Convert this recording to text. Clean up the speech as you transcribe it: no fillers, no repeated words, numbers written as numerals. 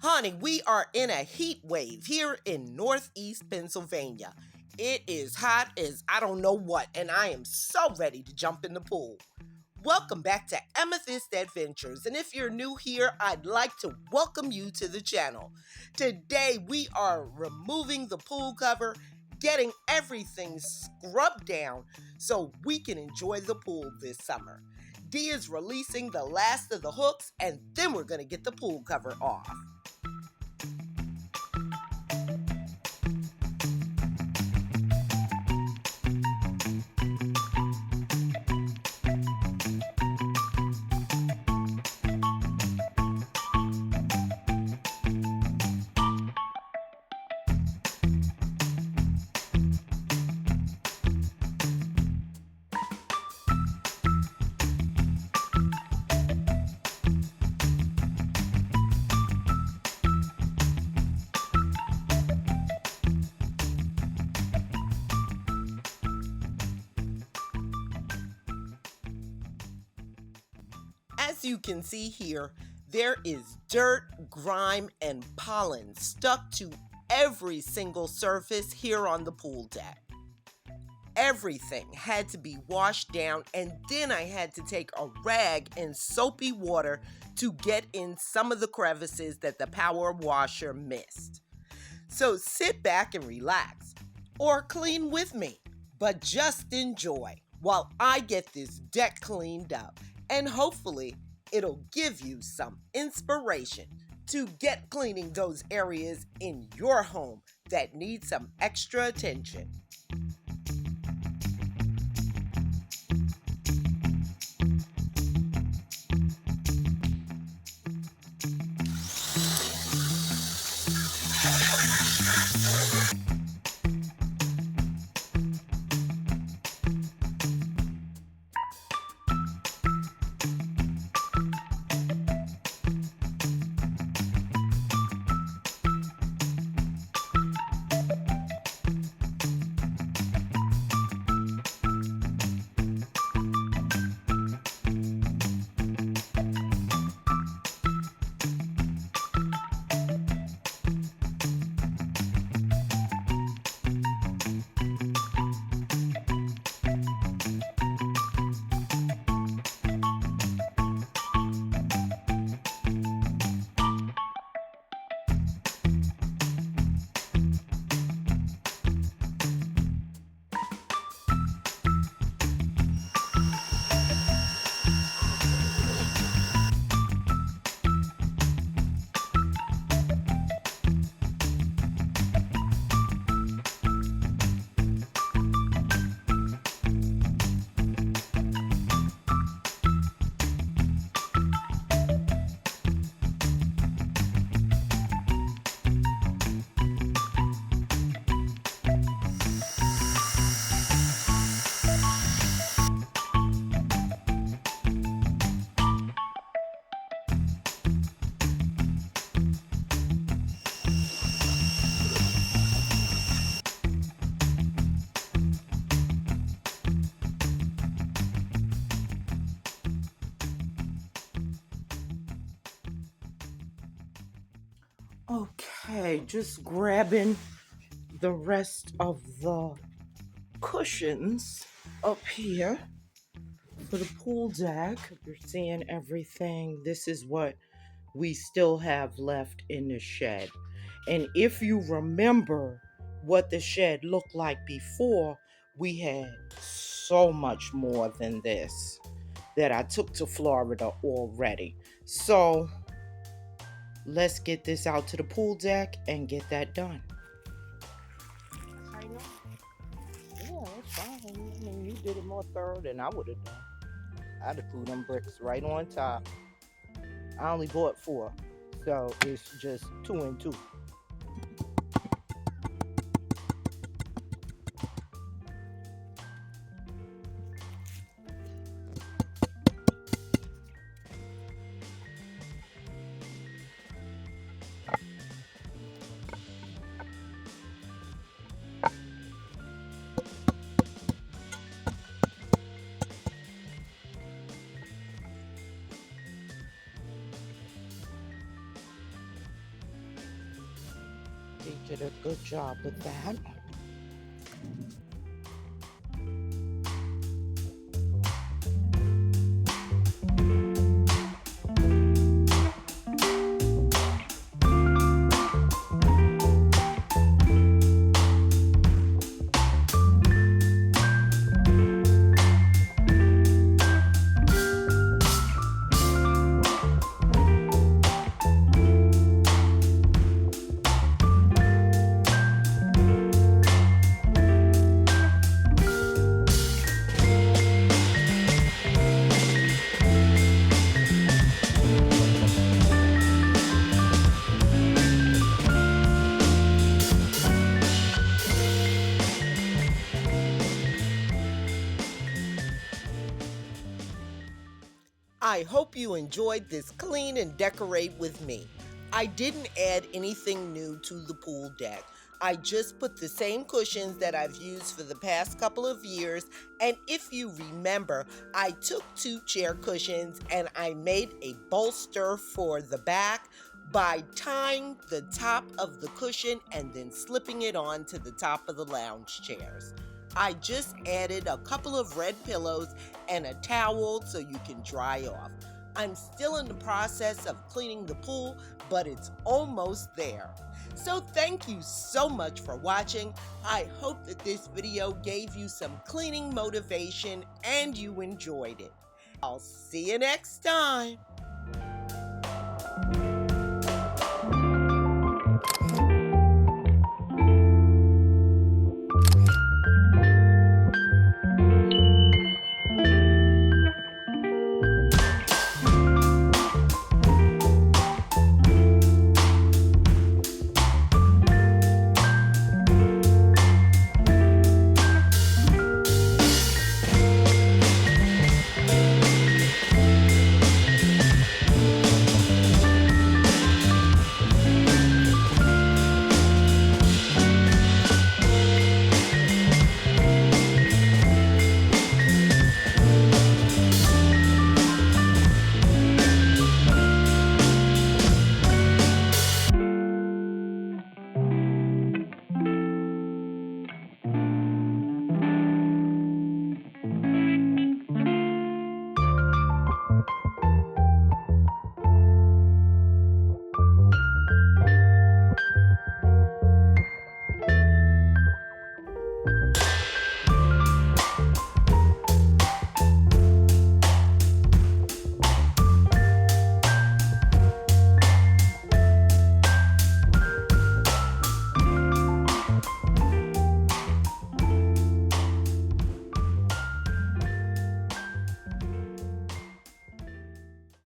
Honey, we are in a heat wave here in Northeast Pennsylvania. It is hot as I don't know what, and I am so ready to jump in the pool. Welcome back to Amethyst Adventures, and if you're new here, I'd like to welcome you to the channel. Today we are removing the pool cover, getting everything scrubbed down so we can enjoy the pool this summer. Dee is releasing the last of the hooks, and then we're going to get the pool cover off. As you can see here, there is dirt, grime, and pollen stuck to every single surface here on the pool deck. Everything had to be washed down, and then I had to take a rag and soapy water to get in some of the crevices that the power washer missed. So sit back and relax, or clean with me, but just enjoy while I get this deck cleaned up. And hopefully, it'll give you some inspiration to get cleaning those areas in your home that need some extra attention. Okay, just grabbing the rest of the cushions up here for the pool deck. You're seeing everything. This is what we still have left in the shed. And if you remember what the shed looked like before, we had so much more than this that I took to Florida already. So let's get this out to the pool deck and get that done. I know. Yeah, that's fine. I mean, you did it more thorough than I would have done. I'd have threw them bricks right on top. I only bought 4, so it's just 2 and 2. They did a good job with that. I hope you enjoyed this Clean and Decorate with me. I didn't add anything new to the pool deck. I just put the same cushions that I've used for the past couple of years, and if you remember, I took 2 chair cushions and I made a bolster for the back by tying the top of the cushion and then slipping it on to the top of the lounge chairs. I just added a couple of red pillows and a towel so you can dry off. I'm still in the process of cleaning the pool, but it's almost there. So thank you so much for watching. I hope that this video gave you some cleaning motivation and you enjoyed it. I'll see you next time.